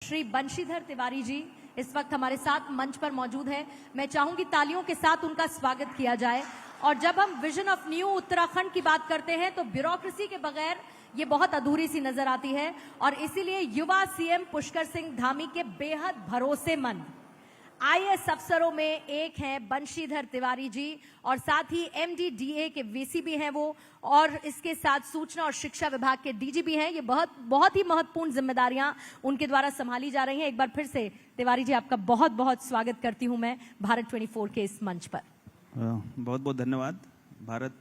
श्री बंशीधर तिवारी जी इस वक्त हमारे साथ मंच पर मौजूद हैं। मैं चाहूंगी तालियों के साथ उनका स्वागत किया जाए। और जब हम विजन ऑफ न्यू उत्तराखंड की बात करते हैं तो ब्यूरोक्रेसी के बगैर ये बहुत अधूरी सी नजर आती है और इसीलिए युवा सीएम पुष्कर सिंह धामी के बेहद भरोसेमंद आईएएस अफसरों में एक हैं बंशीधर तिवारी जी और साथ ही एमडीडीए के वीसी भी हैं वो, और इसके साथ सूचना और शिक्षा विभाग के डीजी भी हैं। ये बहुत ही महत्वपूर्ण जिम्मेदारियां उनके द्वारा संभाली जा रही हैं। एक बार फिर से तिवारी जी आपका बहुत बहुत स्वागत करती हूं मैं भारत 24 के इस मंच पर। बहुत बहुत धन्यवाद भारत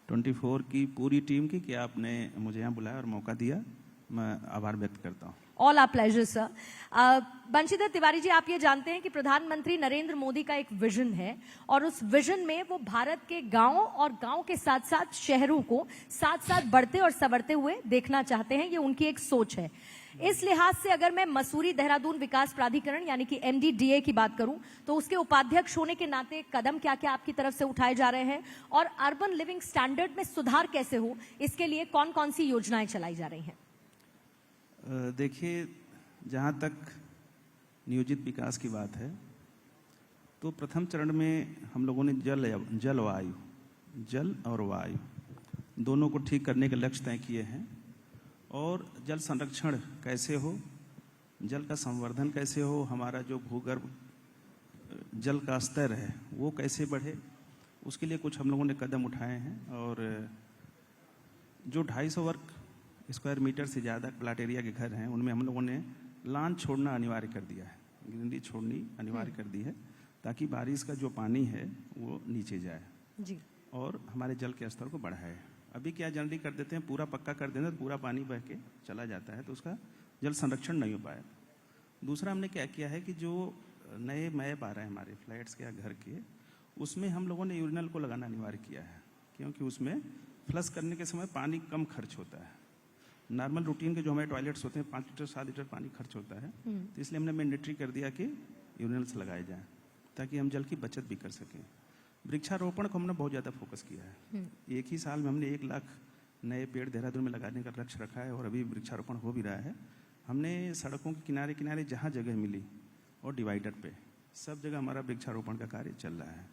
24 की पूरी टीम की कि आपने मुझे यहाँ बुलाया और मौका दिया। मैं आभार व्यक्त करता हूँ। All our pleasure sir. Banshidhar Tiwari ji, आप ये जानते हैं कि प्रधानमंत्री नरेंद्र मोदी का एक विजन है और उस विजन में वो भारत के गांव और गांव के साथ साथ शहरों को साथ साथ बढ़ते और संवरते हुए देखना चाहते हैं। ये उनकी एक सोच है। इस लिहाज से अगर मैं मसूरी देहरादून विकास प्राधिकरण यानी कि एमडीडीए की बात करूं तो उसके उपाध्यक्ष होने के नाते कदम क्या क्या आपकी तरफ से उठाए जा रहे हैं और अर्बन लिविंग स्टैंडर्ड में सुधार कैसे हो, इसके लिए कौन कौन सी योजनाएं चलाई जा रही हैं? देखिए, जहाँ तक नियोजित विकास की बात है तो प्रथम चरण में हम लोगों ने जल और वायु दोनों को ठीक करने के लक्ष्य तय किए हैं। और जल संरक्षण कैसे हो, जल का संवर्धन कैसे हो, हमारा जो भूगर्भ जल का स्तर है वो कैसे बढ़े, उसके लिए कुछ हम लोगों ने कदम उठाए हैं। और जो 250 वर्ग स्क्वायर मीटर से ज़्यादा प्लाट एरिया के घर हैं उनमें हम लोगों ने लान छोड़ना अनिवार्य कर दिया है, गिरंदी छोड़नी अनिवार्य कर दी है ताकि बारिश का जो पानी है वो नीचे जाए जी और हमारे जल के स्तर को बढ़ाए। अभी क्या जनरली कर देते हैं, पूरा पक्का कर देते हैं तो पूरा पानी बह के चला जाता है तो उसका जल संरक्षण नहीं हो पाया। दूसरा हमने क्या किया है कि जो नए मैप आ रहे हैं हमारे फ्लैट्स के या घर के, उसमें हम लोगों ने यूरिनल को लगाना अनिवार्य किया है क्योंकि उसमें फ्लश करने के समय पानी कम खर्च होता है। नॉर्मल रूटीन के जो हमारे टॉयलेट्स होते हैं 5 लीटर 7 लीटर पानी खर्च होता है, तो इसलिए हमने मैंडेटरी कर दिया कि यूरिनल्स लगाए जाएं ताकि हम जल की बचत भी कर सकें। वृक्षारोपण को हमने बहुत ज़्यादा फोकस किया है। एक ही साल में हमने 1 लाख नए पेड़ देहरादून में लगाने का लक्ष्य रखा है और अभी वृक्षारोपण हो भी रहा है। हमने सड़कों के किनारे किनारे जहाँ जगह मिली और डिवाइडर पे सब जगह हमारा वृक्षारोपण का कार्य चल रहा है।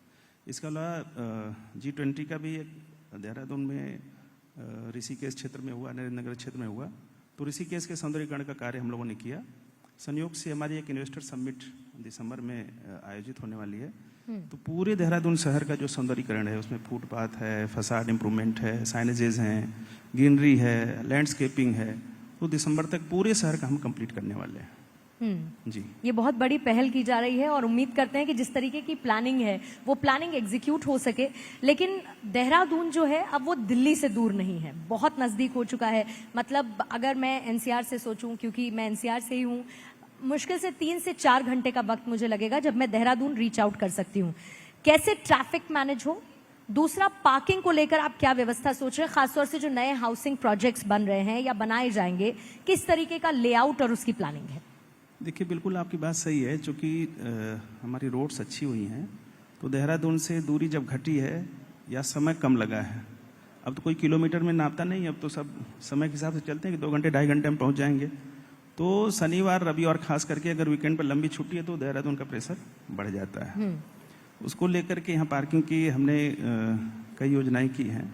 इसके अलावा G20 का भी एक देहरादून में ऋषिकेश क्षेत्र में हुआ, नरेंद्र नगर क्षेत्र में हुआ, तो ऋषिकेश के सौंदर्यीकरण का कार्य हम लोगों ने किया। संयोग से हमारी एक इन्वेस्टर समिट दिसंबर में आयोजित होने वाली है, तो पूरे देहरादून शहर का जो सौंदर्यीकरण है उसमें फुटपाथ है, फसाड इम्प्रूवमेंट है, साइनेजेस हैं, ग्रीनरी है, लैंडस्केपिंग है, तो दिसंबर तक पूरे शहर का हम कंप्लीट करने वाले हैं। जी, ये बहुत बड़ी पहल की जा रही है और उम्मीद करते हैं कि जिस तरीके की प्लानिंग है वो प्लानिंग एग्जीक्यूट हो सके। लेकिन देहरादून जो है अब वो दिल्ली से दूर नहीं है, बहुत नजदीक हो चुका है। मतलब अगर मैं एनसीआर से सोचूं, क्योंकि मैं एनसीआर से ही हूँ, मुश्किल से 3 से 4 घंटे का वक्त मुझे लगेगा जब मैं देहरादून रीच आउट कर सकती हूँ। कैसे ट्रैफिक मैनेज हो? दूसरा, पार्किंग को लेकर आप क्या व्यवस्था सोच रहे हैं, खासतौर से जो नए हाउसिंग प्रोजेक्ट्स बन रहे हैं या बनाए जाएंगे, किस तरीके का लेआउट और उसकी प्लानिंग है? देखिए, बिल्कुल आपकी बात सही है। चूँकि हमारी रोड्स अच्छी हुई हैं तो देहरादून से दूरी जब घटी है या समय कम लगा है, अब तो कोई किलोमीटर में नापता नहीं, अब तो सब समय के हिसाब से चलते हैं कि 2 घंटे 2.5 घंटे में पहुंच जाएंगे। तो शनिवार रवि और खास करके अगर वीकेंड पर लंबी छुट्टी है तो देहरादून का प्रेशर बढ़ जाता है। उसको लेकर के यहाँ पार्किंग की हमने कई योजनाएँ की हैं।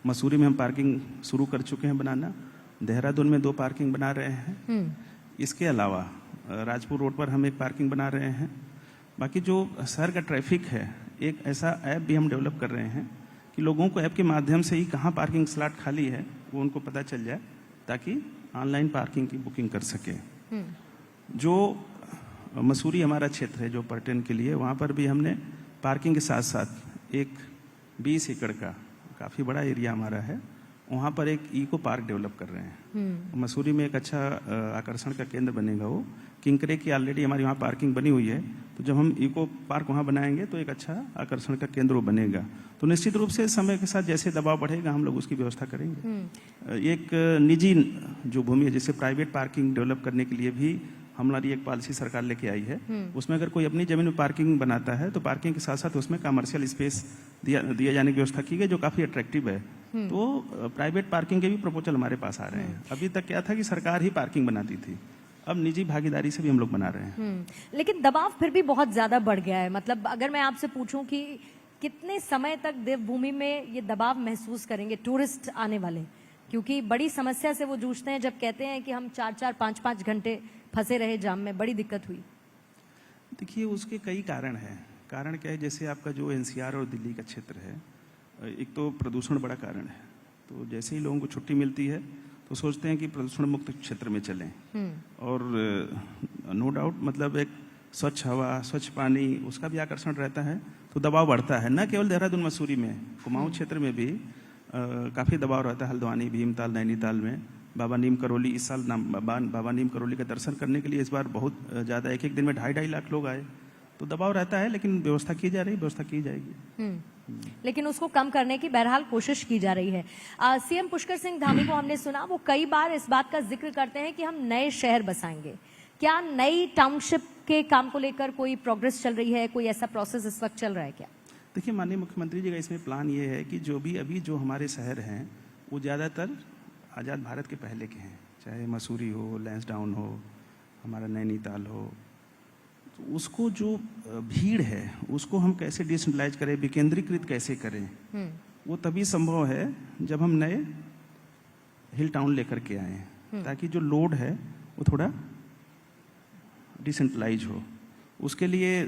मसूरी में हम पार्किंग शुरू कर चुके हैं बनाना, देहरादून में 2 पार्किंग बना रहे हैं। इसके अलावा राजपुर रोड पर हम एक पार्किंग बना रहे हैं। बाकी जो शहर का ट्रैफिक है, एक ऐसा ऐप भी हम डेवलप कर रहे हैं कि लोगों को ऐप के माध्यम से ही कहाँ पार्किंग स्लॉट खाली है वो उनको पता चल जाए ताकि ऑनलाइन पार्किंग की बुकिंग कर सके। जो मसूरी हमारा क्षेत्र है जो पर्यटन के लिए, वहाँ पर भी हमने पार्किंग के साथ साथ एक 20 एकड़ का काफ़ी बड़ा एरिया हमारा है, वहाँ पर एक इको पार्क डेवलप कर रहे हैं। मसूरी में एक अच्छा आकर्षण का केंद्र बनेगा वो। किंकरे की ऑलरेडी हमारी वहाँ पार्किंग बनी हुई है, तो जब हम इको पार्क वहाँ बनाएंगे तो एक अच्छा आकर्षण का केंद्र वो बनेगा। तो निश्चित रूप से समय के साथ जैसे दबाव बढ़ेगा हम लोग उसकी व्यवस्था करेंगे। एक निजी जो भूमि है, जिसे प्राइवेट पार्किंग डेवलप करने के लिए भी हमारी एक पॉलिसी सरकार लेके आई है। उसमें अगर कोई अपनी जमीन में पार्किंग बनाता है तो पार्किंग के साथ साथ उसमें कमर्शियल स्पेस दिया जाने की व्यवस्था की गई जो काफ़ी अट्रैक्टिव है। तो प्राइवेट पार्किंग के भी प्रपोजल हमारे पास आ रहे हैं। अभी तक क्या था कि सरकार ही पार्किंग बनाती थी, अब निजी भागीदारी से भी हम लोग बना रहे हैं। लेकिन दबाव फिर भी बहुत ज्यादा बढ़ गया है। मतलब अगर मैं आपसे पूछूं कि कितने समय तक देवभूमि में ये दबाव महसूस करेंगे टूरिस्ट आने वाले, क्योंकि बड़ी समस्या से वो जूझते हैं जब कहते हैं कि हम 4-4, 5-5 घंटे फंसे रहे जाम में, बड़ी दिक्कत हुई। देखिए उसके कई कारण हैं। कारण क्या है, जैसे आपका जो एनसीआर और दिल्ली का क्षेत्र है, एक तो प्रदूषण बड़ा कारण है। तो जैसे ही लोगों को छुट्टी मिलती है तो सोचते हैं कि प्रदूषण मुक्त क्षेत्र में चलें, और नो डाउट मतलब एक स्वच्छ हवा, स्वच्छ पानी, उसका भी आकर्षण रहता है, तो दबाव बढ़ता है। न केवल देहरादून मसूरी में, कुमाऊं क्षेत्र में भी काफ़ी दबाव रहता है। हल्द्वानी, भीमताल, नैनीताल में बाबा नीम करोली, इस साल बाबा नीम करोली का दर्शन करने के लिए इस बार बहुत ज़्यादा, एक दिन में 2.5 लाख लोग आए। तो दबाव रहता है, लेकिन व्यवस्था की जा रही, व्यवस्था की जाएगी। लेकिन उसको कम करने की बहरहाल कोशिश की जा रही है। सीएम पुष्कर सिंह धामी को हमने सुना, वो कई बार इस बात का जिक्र करते हैं कि हम नए शहर बसाएंगे। क्या नई टाउनशिप के काम को लेकर कोई प्रोग्रेस चल रही है, कोई ऐसा प्रोसेस इस वक्त चल रहा है क्या? देखिए माननीय मुख्यमंत्री जी का इसमें प्लान ये है कि जो भी अभी जो हमारे शहर हैं वो ज़्यादातर आज़ाद भारत के पहले के हैं, चाहे मसूरी हो, लैंसडाउन हो, हमारा नैनीताल हो। तो उसको जो भीड़ है उसको हम कैसे डिसेंट्रलाइज करें, विकेंद्रीकृत कैसे करें, वो तभी संभव है जब हम नए हिल टाउन लेकर के आए, ताकि जो लोड है वो थोड़ा डिसेंट्रलाइज हो। उसके लिए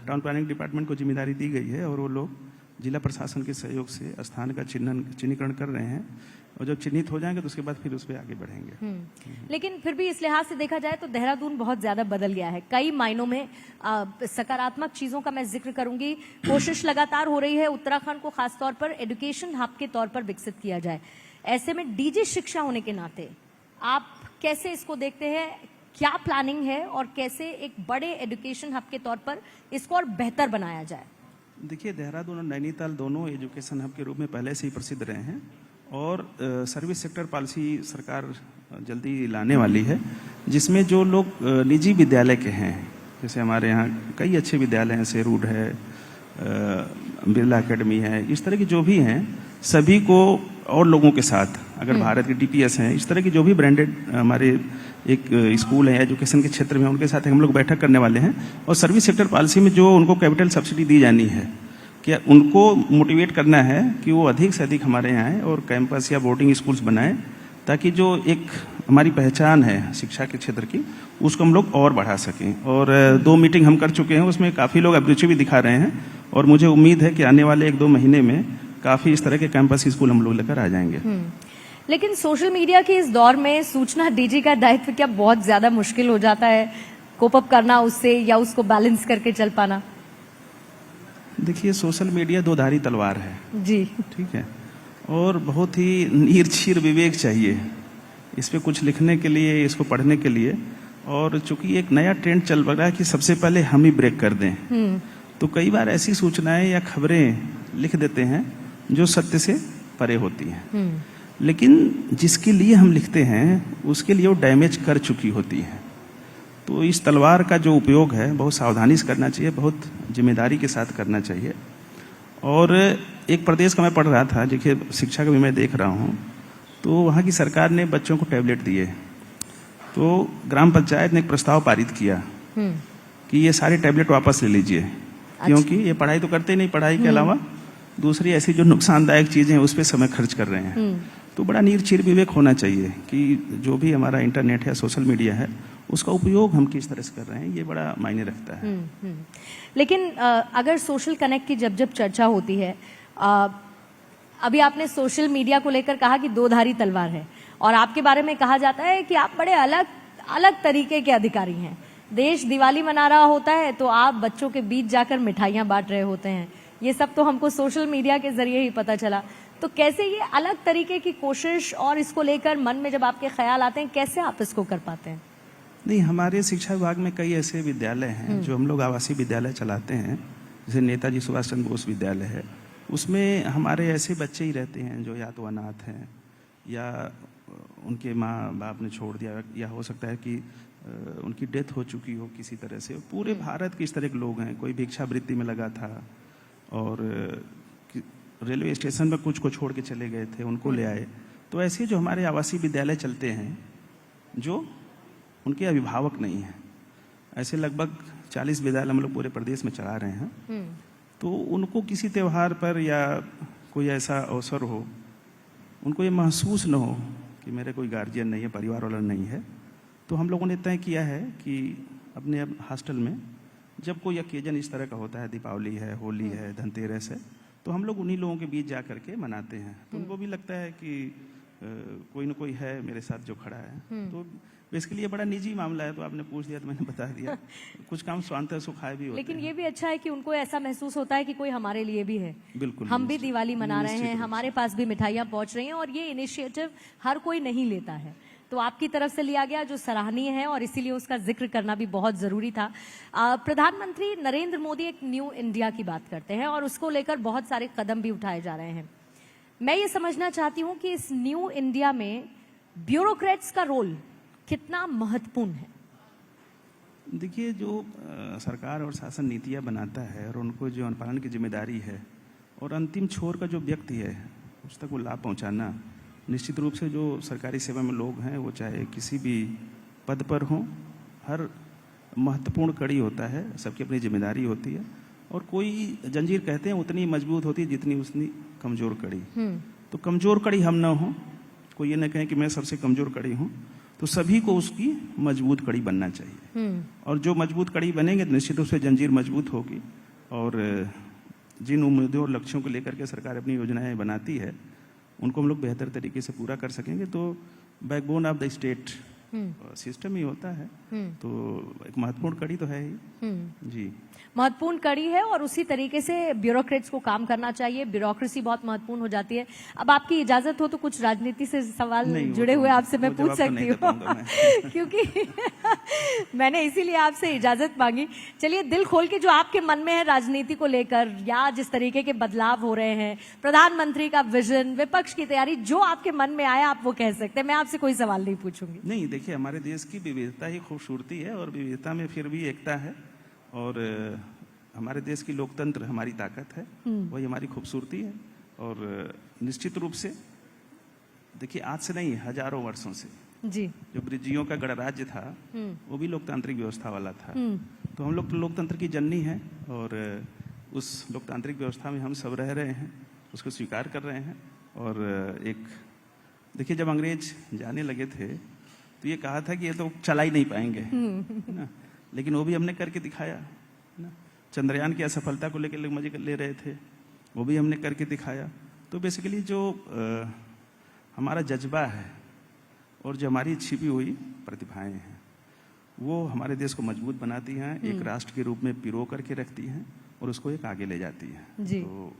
टाउन प्लानिंग डिपार्टमेंट को जिम्मेदारी दी गई है, और वो लोग जिला प्रशासन के सहयोग से स्थान का चिन्हीकरण कर रहे हैं, और जब चिन्हित हो जाएंगे तो उसके बाद फिर उस पर आगे बढ़ेंगे। लेकिन फिर भी इस लिहाज से देखा जाए तो देहरादून बहुत ज्यादा बदल गया है कई मायनों में। सकारात्मक चीजों का मैं जिक्र करूंगी। कोशिश लगातार हो रही है उत्तराखंड को खासतौर पर एजुकेशन हब के तौर पर विकसित किया जाए। ऐसे में डीजी शिक्षा होने के नाते आप कैसे इसको देखते हैं, क्या प्लानिंग है, और कैसे एक बड़े एजुकेशन हब के तौर पर इसको और बेहतर बनाया जाए? देखिए देहरादून और नैनीताल दोनों एजुकेशन हब के रूप में पहले से ही प्रसिद्ध रहे हैं, और सर्विस सेक्टर पॉलिसी सरकार जल्दी लाने वाली है, जिसमें जो लोग निजी विद्यालय के हैं, जैसे हमारे यहाँ कई अच्छे विद्यालय हैं, सेरूड है, बिरला एकेडमी है, इस तरह की जो भी हैं सभी को, और लोगों के साथ अगर भारत के डीपीएस हैं, इस तरह की जो भी ब्रांडेड हमारे एक स्कूल है एजुकेशन के क्षेत्र में, उनके साथ हम लोग बैठक करने वाले हैं। और सर्विस सेक्टर पॉलिसी में जो उनको कैपिटल सब्सिडी दी जानी है, क्या उनको मोटिवेट करना है कि वो अधिक से अधिक हमारे यहाँ आए और कैंपस या बोर्डिंग स्कूल्स बनाएं, ताकि जो एक हमारी पहचान है शिक्षा के क्षेत्र की उसको हम लोग और बढ़ा सकें। और 2 मीटिंग हम कर चुके हैं, उसमें काफ़ी लोग अभिरुचि भी दिखा रहे हैं, और मुझे उम्मीद है कि आने वाले 1-2 महीने में काफ़ी इस तरह के कैंपस स्कूल हम लोग लेकर आ जाएंगे। लेकिन सोशल मीडिया के इस दौर में सूचना डीजी का दायित्व क्या बहुत ज्यादा मुश्किल हो जाता है, कोप अप करना उससे, या उसको बैलेंस करके चल पाना? देखिए सोशल मीडिया 2धारी तलवार है जी, ठीक है, और बहुत ही नीरछीर विवेक चाहिए इस पे कुछ लिखने के लिए, इसको पढ़ने के लिए। और चूंकि एक नया ट्रेंड चल रहा है कि सबसे पहले हम ही ब्रेक कर दें, तो कई बार ऐसी सूचनाएं या खबरें लिख देते हैं जो सत्य से परे होती हैं, लेकिन जिसके लिए हम लिखते हैं उसके लिए वो डैमेज कर चुकी होती है। तो इस तलवार का जो उपयोग है बहुत सावधानी से करना चाहिए, बहुत जिम्मेदारी के साथ करना चाहिए। और एक प्रदेश का मैं पढ़ रहा था, देखिए शिक्षा का भी मैं देख रहा हूँ, तो वहाँ की सरकार ने बच्चों को टैबलेट दिए, तो ग्राम पंचायत ने एक प्रस्ताव पारित किया कि ये सारे टैबलेट वापस ले लीजिए, क्योंकि ये पढ़ाई तो करते ही नहीं, पढ़ाई के अलावा दूसरी ऐसी जो नुकसानदायक चीजें हैं उस पर समय खर्च कर रहे हैं। तो बड़ा नीरछीर विवेक होना चाहिए कि जो भी हमारा इंटरनेट है, सोशल मीडिया है, उसका उपयोग हम किस तरह से कर रहे हैं, ये बड़ा मायने रखता है। लेकिन अगर सोशल कनेक्ट की जब चर्चा होती है, अभी आपने सोशल मीडिया को लेकर कहा कि 2धारी तलवार है, और आपके बारे में कहा जाता है कि आप बड़े अलग अलग तरीके के अधिकारी हैं। देश दिवाली मना रहा होता है तो आप बच्चों के बीच जाकर मिठाइयां बांट रहे होते हैं। ये सब तो हमको सोशल मीडिया के जरिए ही पता चला। तो कैसे ये अलग तरीके की कोशिश, और इसको लेकर मन में जब आपके ख्याल आते हैं, कैसे आप इसको कर पाते हैं? नहीं, हमारे शिक्षा विभाग में कई ऐसे विद्यालय हैं जो हम लोग आवासीय विद्यालय चलाते हैं, जैसे नेताजी सुभाष चंद्र बोस विद्यालय है। उसमें हमारे ऐसे बच्चे ही रहते हैं जो या तो अनाथ हैं, या उनके माँ बाप ने छोड़ दिया, या हो सकता है कि उनकी डेथ हो चुकी हो किसी तरह से। पूरे भारत के इस तरह के लोग हैं। कोई भिक्षावृत्ति में लगा था, और रेलवे स्टेशन में कुछ को छोड़ के चले गए थे, उनको ले आए। तो ऐसे जो हमारे आवासीय विद्यालय चलते हैं, जो उनके अभिभावक नहीं हैं। ऐसे लगभग 40 विद्यालय हम लोग पूरे प्रदेश में चला रहे हैं। तो उनको किसी त्यौहार पर या कोई ऐसा अवसर हो, उनको ये महसूस न हो कि मेरे कोई गार्जियन नहीं है, परिवार वाला नहीं है, तो हम लोगों ने तय किया है कि अपने हॉस्टल में जब कोई ओकेजन इस तरह का होता है, दीपावली है, होली है, धनतेरस है, तो हम लोग उन्हीं लोगों के बीच जा करके मनाते हैं। तो उनको भी लगता है कि कोई न कोई है मेरे साथ जो खड़ा है। तो बेसिकली ये बड़ा निजी मामला है, तो आपने पूछ दिया तो मैंने बता दिया। कुछ काम स्वांत सुखाए भी होते लेकिन हैं। ये भी अच्छा है कि उनको ऐसा महसूस होता है कि कोई हमारे लिए भी है। बिल्कुल, हम भी निश्चित- दिवाली मना रहे निश्चित हैं, रूप से। हमारे पास भी मिठाइयाँ पहुंच रही हैं, और ये इनिशिएटिव हर कोई नहीं लेता है। तो आपकी तरफ से लिया गया, जो सराहनीय है, और इसीलिए उसका जिक्र करना भी बहुत जरूरी था। प्रधानमंत्री नरेंद्र मोदी एक न्यू इंडिया की बात करते हैं और उसको लेकर बहुत सारे कदम भी उठाए जा रहे हैं। मैं ये समझना चाहती हूँ कि इस न्यू इंडिया में ब्यूरोक्रेट्स का रोल कितना महत्वपूर्ण है। देखिए, जो सरकार और शासन नीतियाँ बनाता है और उनको जो अनुपालन की जिम्मेदारी है, और अंतिम छोर का जो व्यक्ति है उस तक वो लाभ पहुंचाना, निश्चित रूप से जो सरकारी सेवा में लोग हैं, वो चाहे किसी भी पद पर हों, हर महत्वपूर्ण कड़ी होता है, सबकी अपनी जिम्मेदारी होती है। और कोई जंजीर कहते हैं उतनी मजबूत होती है जितनी उसकी कमजोर कड़ी। तो कमजोर कड़ी हम ना हो, कोई ये ना कहे कि मैं सबसे कमजोर कड़ी हूँ, तो सभी को उसकी मजबूत कड़ी बनना चाहिए। और जो मजबूत कड़ी बनेंगे तो निश्चित रूप से जंजीर मजबूत होगी। और जिन उम्मीदों और लक्ष्यों को लेकर के सरकार अपनी योजनाएं बनाती है, उनको हम लोग बेहतर तरीके से पूरा कर सकेंगे। तो backbone of the state system ही होता है, तो एक महत्वपूर्ण कड़ी तो है ही। जी, महत्वपूर्ण कड़ी है, और उसी तरीके से ब्यूरोक्रेट्स को काम करना चाहिए। ब्यूरोक्रेसी बहुत महत्वपूर्ण हो जाती है। अब आपकी इजाजत हो तो कुछ राजनीति से सवाल जुड़े हुए आपसे मैं पूछ सकती हूँ क्योंकि मैंने इसीलिए आपसे इजाजत मांगी। चलिए, दिल खोल के जो आपके मन में है राजनीति को लेकर, या जिस तरीके के बदलाव हो रहे हैं, प्रधानमंत्री का विजन, विपक्ष की तैयारी, जो आपके मन में आया आप वो कह सकते हैं। मैं आपसे कोई सवाल नहीं पूछूंगी। नहीं, देखिए, हमारे देश की विविधता ही खूबसूरती है, और विविधता में फिर भी एकता है। और हमारे देश की लोकतंत्र हमारी ताकत है, वही हमारी खूबसूरती है। और निश्चित रूप से देखिए, आज से नहीं, हजारों वर्षों से जी, जो ब्रिजियों का गणराज्य था वो भी लोकतांत्रिक व्यवस्था वाला था। तो हम लोग तो लोकतंत्र की जननी है, और उस लोकतांत्रिक व्यवस्था में हम सब रह रहे हैं, उसको स्वीकार कर रहे हैं। और एक देखिए, जब अंग्रेज जाने लगे थे तो ये कहा था कि ये तो चला ही नहीं पाएंगे, है ना, लेकिन वो भी हमने करके दिखाया, है ना। चंद्रयान की असफलता को लेकर लोग मजे ले रहे थे, वो भी हमने करके दिखाया। तो बेसिकली जो हमारा जज्बा है और जो हमारी छिपी हुई प्रतिभाएं हैं, वो हमारे देश को मजबूत बनाती हैं, एक राष्ट्र के रूप में पिरो करके रखती हैं, और उसको एक आगे ले जाती हैं। जी। तो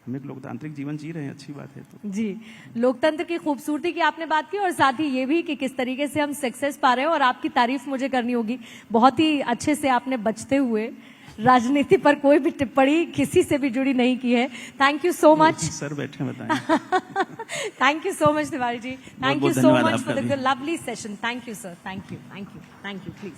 हम एक लोकतांत्रिक जीवन जी रहे हैं, अच्छी बात है। तो जी, लोकतंत्र की खूबसूरती की आपने बात की, और साथ ही ये भी कि किस तरीके से हम सक्सेस पा रहे हैं। और आपकी तारीफ मुझे करनी होगी, बहुत ही अच्छे से आपने बचते हुए राजनीति पर कोई भी टिप्पणी किसी से भी जुड़ी नहीं की है। Thank you so much. Sir बैठे बताएं। Thank you so much Tiwari ji, thank you बहुत सो धन्यवाद मच फॉर आपका द भी। Lovely session. Thank you sir, thank you, thank you, thank you, please.